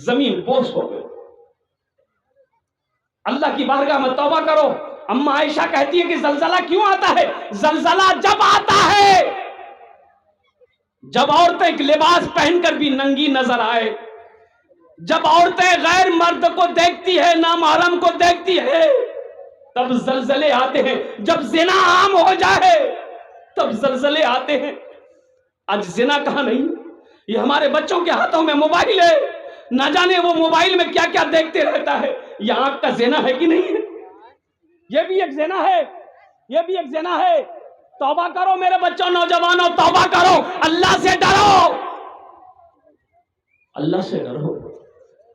زمین بوس ہو گئی. اللہ کی بارگاہ میں توبہ کرو. اما عائشہ کہتی ہے کہ زلزلہ کیوں آتا ہے؟ زلزلہ جب آتا ہے جب عورتیں لباس پہن کر بھی ننگی نظر آئے, جب عورتیں غیر مرد کو دیکھتی ہے نامحرم کو دیکھتی ہے تب زلزلے آتے ہیں. جب زنا عام ہو جائے تب زلزلے آتے ہیں. آج زنا کہاں نہیں, یہ ہمارے بچوں کے ہاتھوں میں موبائل ہے, نہ جانے وہ موبائل میں کیا کیا دیکھتے رہتا ہے. یہ آنکھ کا زنا ہے کہ نہیں ہے؟ یہ بھی ایک زنا ہے, یہ بھی ایک زنا ہے. توبہ کرو میرے بچوں نوجوانوں, توبہ کرو, اللہ سے ڈرو, اللہ سے ڈرو.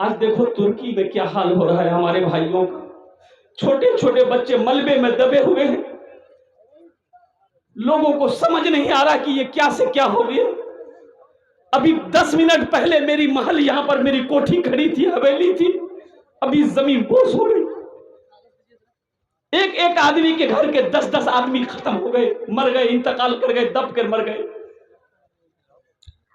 آج دیکھو ترکی میں کیا حال ہو رہا ہے ہمارے بھائیوں کا. چھوٹے چھوٹے بچے ملبے میں دبے ہوئے ہیں. لوگوں کو سمجھ نہیں آ رہا کہ یہ کیا سے کیا ہو گیا. ابھی 10 منٹ پہلے میری محل یہاں پر میری کوٹھی کھڑی تھی, حویلی تھی, ابھی زمین بوس ہو گئی. ایک آدمی کے گھر کے 10 آدمی ختم ہو گئے, مر گئے, انتقال کر گئے, دب کر مر گئے.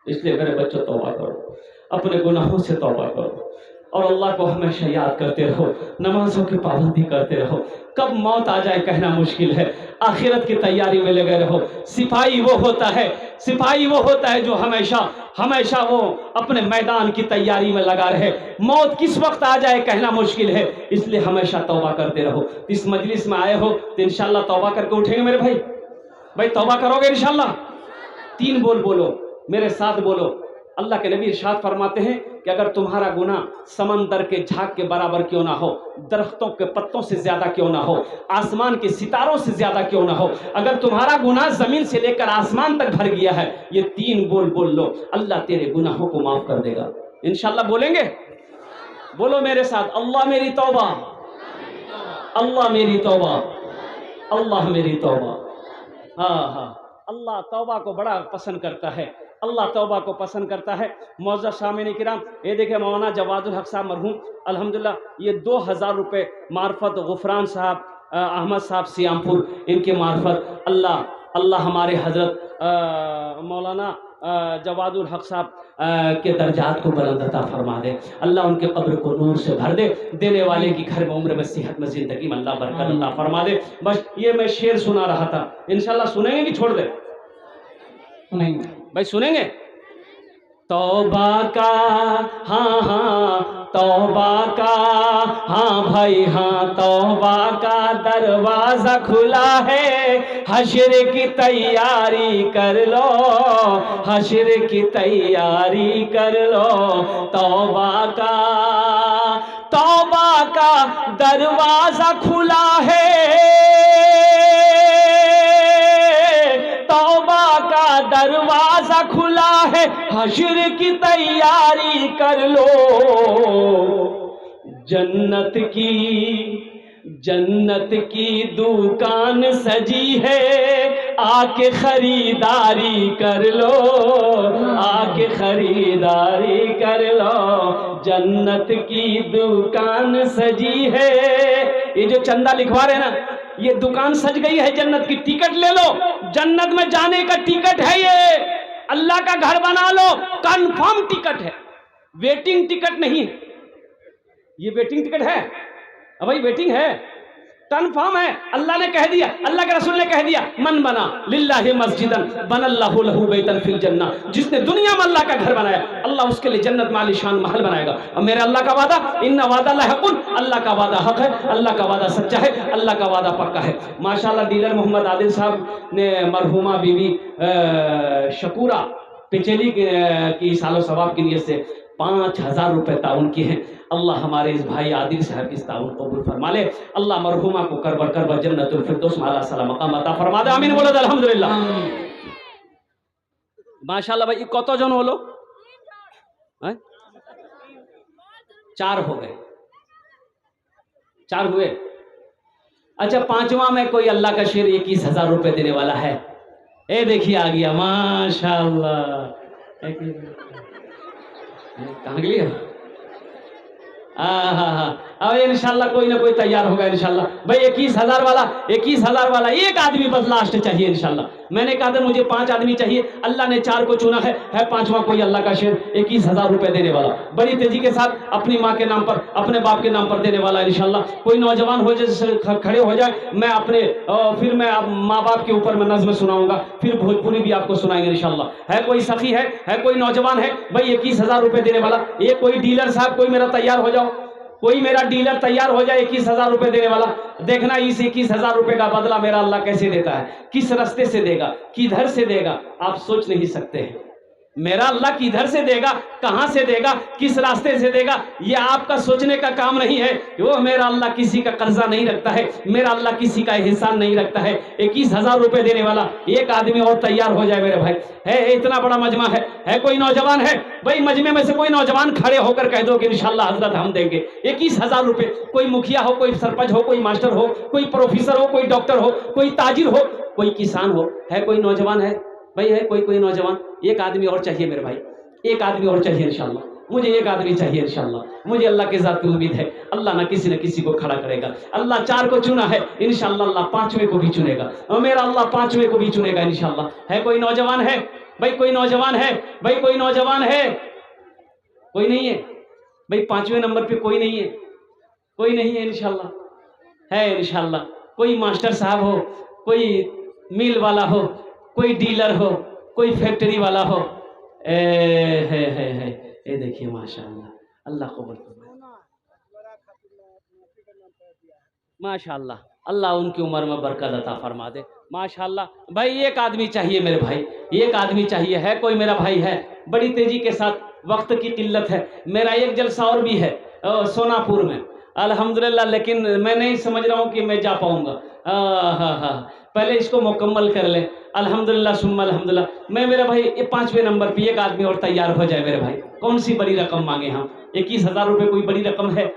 اس لیے میرے بچوں توبہ کرو, اپنے گناہوں سے توبہ کرو اور اللہ کو ہمیشہ یاد کرتے رہو, نمازوں کی پابندی کرتے رہو. کب موت آ جائے کہنا مشکل ہے, آخرت کی تیاری میں لگے رہو. سپاہی وہ ہوتا ہے جو ہمیشہ وہ اپنے میدان کی تیاری میں لگا رہے. موت کس وقت آ جائے کہنا مشکل ہے, اس لیے ہمیشہ توبہ کرتے رہو. اس مجلس میں آئے ہو تو انشاءاللہ توبہ کر کے اٹھیں گے میرے بھائی توبہ کرو گے انشاءاللہ. 3 بول بولو میرے ساتھ بولو. اللہ کے نبی ارشاد فرماتے ہیں کہ اگر تمہارا گناہ سمندر کے جھاگ کے برابر کیوں نہ ہو, درختوں کے پتوں سے زیادہ کیوں نہ ہو, آسمان کے ستاروں سے زیادہ کیوں نہ ہو, اگر تمہارا گناہ زمین سے لے کر آسمان تک بھر گیا ہے, یہ 3 بول لو, اللہ تیرے گناہوں کو معاف کر دے گا انشاءاللہ. بولیں گے؟ بولو میرے ساتھ, اللہ میری توبہ, اللہ میری توبہ, اللہ میری توبہ. ہاں اللہ توبہ کو بڑا پسند کرتا ہے, اللہ توبہ کو پسند کرتا ہے. معزز سامعین کرام, یہ دیکھیں مولانا جواد الحق صاحب مرحوم الحمدللہ یہ 2000 روپے معرفت غفران صاحب احمد صاحب سیام پور, ان کے معرفت اللہ ہمارے حضرت مولانا جواد الحق صاحب کے درجات کو بلند عطا فرما دے. اللہ ان کے قبر کو نور سے بھر دے, دینے والے کی گھر میں عمر میں صحت میں زندگی میں اللہ برکت عطا فرما دے. بس یہ میں شعر سنا رہا تھا, انشاءاللہ سنیں گے کہ چھوڑ دیں؟ سنیں گے بھائی, سنیں گے. توبہ کا توبہ کا بھائی توبہ کا دروازہ کھلا ہے, حشر کی تیاری کر لو, حشر کی تیاری کر لو. توبہ کا دروازہ کھلا ہے, دروازہ کھلا ہے, حشر کی تیاری کر لو. جنت کی دکان سجی ہے, آ کے خریداری کر لو, آ کے خریداری کر لو. جنت کی دکان سجی ہے. یہ جو چندہ لکھوا رہے ہیں نا, یہ دکان سج گئی ہے جنت کی، ٹکٹ لے لو، جنت میں جانے کا ٹکٹ ہے، یہ اللہ کا گھر بنا لو، کنفرم ٹکٹ ہے، ویٹنگ ٹکٹ نہیں ہے۔ یہ ویٹنگ ٹکٹ ہے بھائی، ویٹنگ ہے، کنفرم ہے۔ اللہ نے کہہ دیا، اللہ کے رسول نے کہہ دیا، من بنا للہ مسجدا بن اللہ لہ بیتا فی الجنہ، جس نے دنیا میں اللہ کا گھر بنایا اللہ اس کے لیے جنت میں عالی شان محل بنائے گا۔ اور میرے اللہ کا وعدہ، ان وعد اللہ حق، اللہ کا وعدہ حق ہے، اللہ کا وعدہ سچا ہے، اللہ کا وعدہ پکا ہے۔ ماشاءاللہ ڈیلر محمد عادل صاحب نے مرحومہ بی بی شکورہ پچیلی کی سال و ثواب کی نیت سے 5000 روپے تعاون کیے ہیں۔ اللہ ہمارے اس بھائی عادل صاحب کی تعاون قبول فرما لے، اللہ مرحومہ کو کربر کربر جنت الفردوس میں اعلیٰ سلام مقام عطا فرما دے، آمین بولو الحمدللہ۔ ماشاءاللہ بھائی کت জন হলো؟ 4 ہو گئے، 4 ہوئے۔ اچھا 5واں میں کوئی اللہ کا شیر 21000 روپے دینے والا ہے؟ اے دیکھیے آ گیا، ماشاءاللہ۔ کہاں گئی؟ اب انشاءاللہ کوئی نہ کوئی تیار ہوگا انشاءاللہ۔ بھائی 21000 والا ایک آدمی بس لاسٹ چاہیے انشاءاللہ۔ میں نے کہا تھا مجھے 5 آدمی چاہیے، اللہ نے 4 کو چنا ہے 5واں کوئی اللہ کا شیر 21000 روپے دینے والا، بڑی تیزی کے ساتھ اپنی ماں کے نام پر، اپنے باپ کے نام پر دینے والا انشاءاللہ۔ کوئی نوجوان ہو جائے، کھڑے ہو جائے، میں اپنے پھر میں ماں باپ کے اوپر میں نظم سناؤں گا، پھر بھوجپوری بھی آپ کو سنائیں گے انشاءاللہ۔ ہے کوئی سخی ہے کوئی نوجوان ہے بھائی 21000 روپے دینے والا؟ یہ کوئی ڈیلر صاحب کوئی میرا تیار ہو جاؤ، کوئی میرا ڈیلر تیار ہو جائے 21000 روپے دینے والا۔ دیکھنا اس 21000 روپے کا بدلہ میرا اللہ کیسے دیتا ہے، کس راستے سے دے گا، کدھر سے دے گا، آپ سوچ نہیں سکتے ہیں۔ میرا اللہ کدھر سے دے گا، کہاں سے دے گا، کس راستے سے دے گا، یہ آپ کا سوچنے کا کام نہیں ہے۔ وہ میرا اللہ کسی کا قرضہ نہیں رکھتا ہے، میرا اللہ کسی کا احسان نہیں رکھتا ہے۔ 21000 روپے دینے والا ایک آدمی اور تیار ہو جائے میرے بھائی۔ ہے اتنا بڑا مجمع ہے کوئی نوجوان ہے بھائی، مجمع میں سے کوئی نوجوان کھڑے ہو کر کہہ دو کہ انشاءاللہ حضرت ہم دیں گے 21000 روپے۔ کوئی مکھیا ہو، کوئی سرپنچ ہو، کوئی ماسٹر ہو، کوئی پروفیسر ہو، کوئی ڈاکٹر ہو، کوئی تاجر ہو، کوئی کسان ہو، ہے کوئی نوجوان ہے بھائی، ہے کوئی نوجوان؟ ایک آدمی اور چاہیے میرے بھائی، ایک آدمی اور چاہیے انشاءاللہ، مجھے ایک آدمی چاہیے انشاءاللہ۔ مجھے اللہ کے ذات کی امید ہے اللہ نہ کسی کو کھڑا کرے گا۔ اللہ 4 کو چنا ہے انشاءاللہ، اللہ 5ویں کو بھی چنے گا، اور میرا اللہ 5ویں کو بھی چنے گا انشاءاللہ۔ ہے کوئی نوجوان ہے بھائی، کوئی نوجوان ہے بھائی، کوئی نوجوان ہے؟ کوئی نہیں ہے بھائی، 5ویں نمبر پہ کوئی نہیں ہے، کوئی نہیں ہے انشاءاللہ، ہے انشاءاللہ۔ کوئی ماسٹر صاحب ہو، کوئی میل والا ہو، کوئی ڈیلر ہو، کوئی فیکٹری والا ہو، اے دیکھیے ماشاءاللہ، اللہ قبول فرمائے، ماشاءاللہ، اللہ ان کی عمر میں برکت عطا فرما دے، ماشاءاللہ۔ بھائی ایک آدمی چاہیے میرے بھائی، ایک آدمی چاہیے، ہے کوئی میرا بھائی؟ ہے بڑی تیزی کے ساتھ، وقت کی قلت ہے، میرا ایک جلسہ اور بھی ہے سوناپور میں الحمدللہ، لیکن میں نہیں سمجھ رہا ہوں کہ میں جا پاؤں گا، پہلے اس کو مکمل کر لیں الحمدللہ ثم الحمدللہ۔ میں میرے بھائی 5ویں نمبر پہ ایک آدمی اور تیار ہو جائے میرے بھائی۔ کون سی بڑی رقم مانگے ہم؟ 21000 روپے کوئی بڑی رقم ہے؟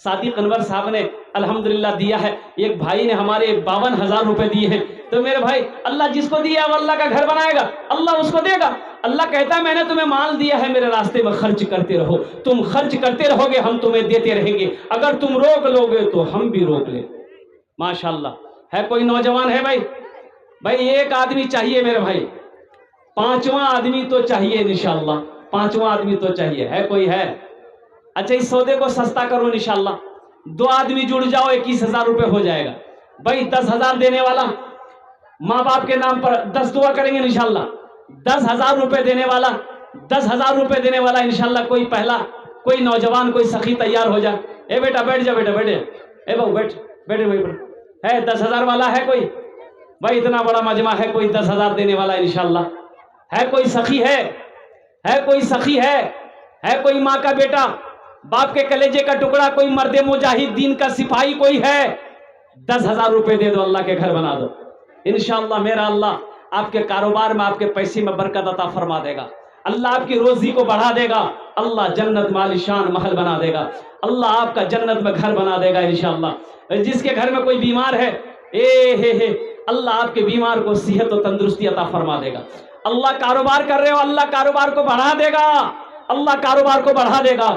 صادق انور صاحب نے الحمدللہ دیا ہے، ایک بھائی نے ہمارے 52,000 روپے دیے ہیں۔ تو میرے بھائی اللہ جس کو دیا ہے وہ اللہ کا گھر بنائے گا، اللہ اس کو دے گا۔ اللہ کہتا ہے میں نے تمہیں مال دیا ہے، میرے راستے میں خرچ کرتے رہو، تم خرچ کرتے رہو گے ہم تمہیں دیتے رہیں گے، اگر تم روک لو گے تو ہم بھی روک لیں۔ ماشاءاللہ۔ ہے کوئی نوجوان ہے بھائی؟ بھائی ایک آدمی چاہیے میرے بھائی، 5واں آدمی تو چاہیے انشاءاللہ، 5واں آدمی تو چاہیے، ہے کوئی ہے؟ اچھا اس سودے کو سستا کرو انشاءاللہ، 2 آدمی جڑ جاؤ 21000 روپے ہو جائے گا بھائی۔ 10,000 دینے والا ماں باپ کے نام پر 10 دعا کریں گے انشاءاللہ، 10,000 روپے دینے والا، 10,000 روپے دینے والا انشاءاللہ کوئی پہلا کوئی نوجوان کوئی سخی تیار ہو جائے۔ اے بیٹا بیٹھ جا، بیٹا بیٹھے، اے بہو بیٹھے ہے 10,000 والا ہے کوئی بھائی؟ اتنا بڑا مجمع ہے، کوئی 10,000 دینے والا انشاءاللہ؟ ہے کوئی سخی؟ ہے کوئی سخی؟ ہے کوئی ماں کا بیٹا، باپ کے کلیجے کا ٹکڑا، کوئی مرد مجاہد دین کا سپاہی کوئی ہے؟ 10,000 روپے دے دو، اللہ کے گھر بنا دو انشاءاللہ۔ میرا اللہ آپ کے کاروبار میں، آپ کے پیسے میں برکت عطا فرما دے گا، اللہ آپ کی روزی کو بڑھا دے گا، اللہ جنت میں عالی شان محل بنا دے گا، اللہ آپ کا جنت میں گھر بنا دے گا انشاءاللہ۔ جس کے گھر میں کوئی بیمار ہے اللہ آپ کے بیمار کو صحت و تندرستی عطا فرما دے گا۔ اللہ کاروبار کر رہے ہو، اللہ کاروبار کو بڑھا دے گا، اللہ کاروبار کو بڑھا دے گا۔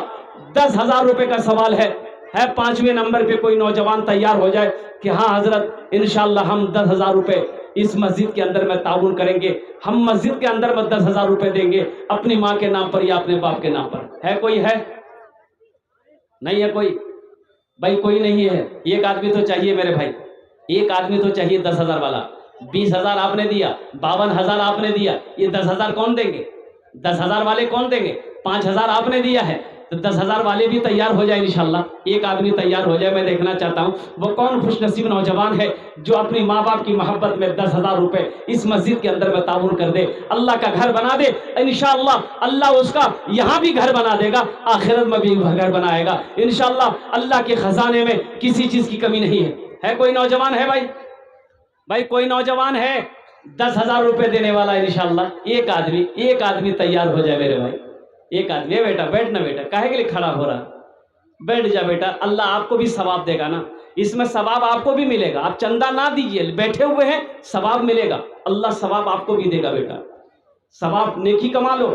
10,000 روپے کا سوال ہے، ہے 5ویں نمبر پہ کوئی نوجوان تیار ہو جائے کہ ہاں حضرت انشاءاللہ ہم 10,000 روپے اس مسجد کے اندر میں تعاون کریں گے، ہم مسجد کے اندر میں 10,000 روپے دیں گے اپنی ماں کے نام پر یا اپنے باپ کے نام پر. ہے کوئی؟ ہے نہیں ہے کوئی؟ بھائی کوئی نہیں ہے. ایک آدمی تو چاہیے میرے بھائی، ایک آدمی تو چاہیے 10,000 والا. 20,000 آپ نے دیا، 52,000 آپ نے دیا، یہ 10,000 کون دیں گے؟ 10,000 والے کون دیں گے؟ 5,000 آپ نے دیا ہے تو 10,000 والے بھی تیار ہو جائے انشاءاللہ. ایک آدمی تیار ہو جائے. میں دیکھنا چاہتا ہوں وہ کون خوش نصیب نوجوان ہے جو اپنی ماں باپ کی محبت میں 10,000 روپے اس مسجد کے اندر میں تعاون کر دے، اللہ کا گھر بنا دے. انشاءاللہ اللہ اس کا یہاں بھی گھر بنا دے گا، آخرت میں بھی گھر بنائے گا انشاءاللہ. اللہ کے خزانے میں کسی چیز کی کمی نہیں ہے. ہے کوئی نوجوان؟ ہے بھائی؟ بھائی کوئی نوجوان ہے 10,000 روپے دینے والا انشاءاللہ؟ ایک آدمی تیار ہو جائے میرے بھائی. ایک آدمی. اے بیٹا بیٹھنا، بیٹا کاہے کے لیے کھڑا ہو رہا؟ بیٹھ جا بیٹا. اللہ آپ کو بھی ثواب دے گا نا، اس میں ثواب آپ کو بھی ملے گا. آپ چندہ نہ دیجئے، بیٹھے ہوئے ہیں، ثواب ملے گا. اللہ ثواب آپ کو بھی دے گا بیٹا. ثواب نیکی کما لو.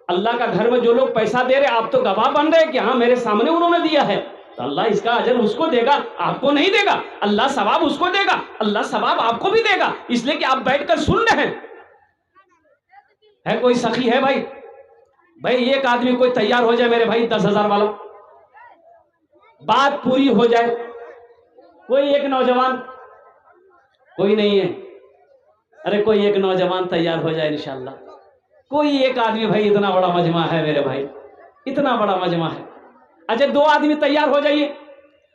اللہ کا گھر میں جو لوگ پیسہ دے رہے آپ تو گواہ بن رہے کہ ہاں میرے سامنے انہوں نے دیا ہے، تو اللہ اس کا اجر اس کو دے گا، آپ کو نہیں دے گا. اللہ ثواب اس کو دے گا، اللہ ثواب آپ کو بھی دے گا، اس لیے کہ آپ بیٹھ کر سن رہے ہیں. ہے کوئی سخی؟ ہے بھائی؟ بھائی ایک آدمی کوئی تیار ہو جائے میرے بھائی 10,000 والا، بات پوری ہو جائے. کوئی ایک نوجوان؟ کوئی نہیں ہے. ارے کوئی ایک نوجوان تیار ہو جائے انشاءاللہ. کوئی ایک آدمی. بھائی اتنا بڑا مجمع ہے میرے بھائی، اتنا بڑا مجمع ہے. اچھا 2 آدمی تیار ہو جائیے،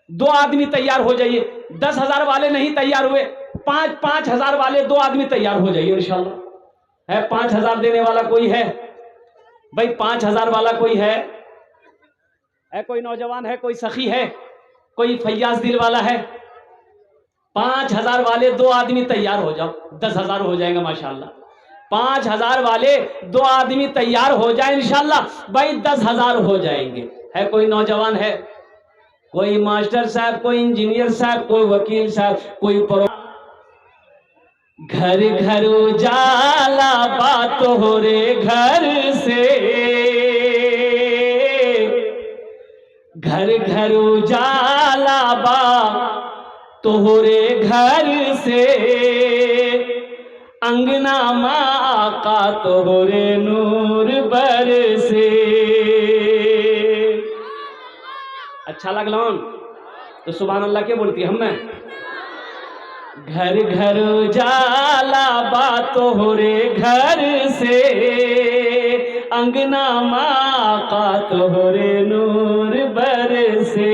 2 آدمی تیار ہو جائیے. 10,000 والے نہیں تیار ہوئے، 5,000 والے 2 آدمی تیار ہو جائیے انشاءاللہ. ہے 5,000 دینے والا کوئی ہے؟ بھائی 5,000 والا کوئی ہے؟ ہے کوئی نوجوان؟ ہے کوئی سخی؟ ہے کوئی فیاض دل والا؟ ہے 5,000 والے 2 آدمی تیار ہو جاؤ، 10,000 ہو جائیں گے ماشاءاللہ. 5,000 والے 2 آدمی تیار ہو جائیں انشاءاللہ بھائی 10,000 ہو جائیں گے. ہے کوئی نوجوان؟ ہے کوئی ماسٹر صاحب، کوئی انجینئر صاحب، کوئی وکیل صاحب، کوئی گھر گھر اجالا بات ہو رے گھر سے، گھر گھر اجالا بات ہو رے گھر سے، انگنا ماں آقا تو رے نور برسے. اچھا لگلون تو سبحان اللہ کیا بولتی ہم میں؟ گھر گھر اجالا بات ہو رے گھر سے، انگنا ماں آقا تو رے نور برسے.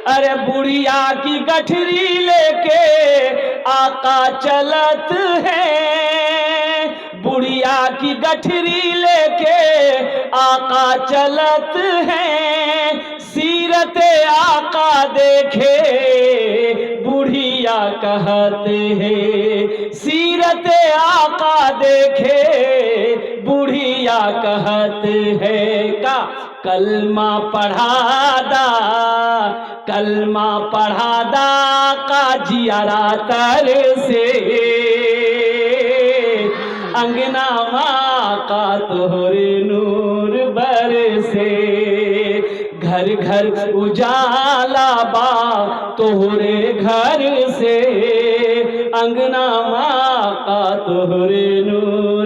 ارے بڑھیا کی گٹھری لے کے آقا چلت ہے، بڑھیا کی گٹھری لے کے آقا چلت ہے، سیرت آقا دیکھے بڑھیا کہتے ہیں، سیرت آقا دیکھے بڑھیا کہتے ہیں. کا کلمہ پڑھا دا، کلمہ پڑھا دا کا جیارا تر سے، انگنا ماں کا تہرے نور برسے. گھر گھر اجالا با تہرے گھر سے، انگنا ماں کا تہرے نور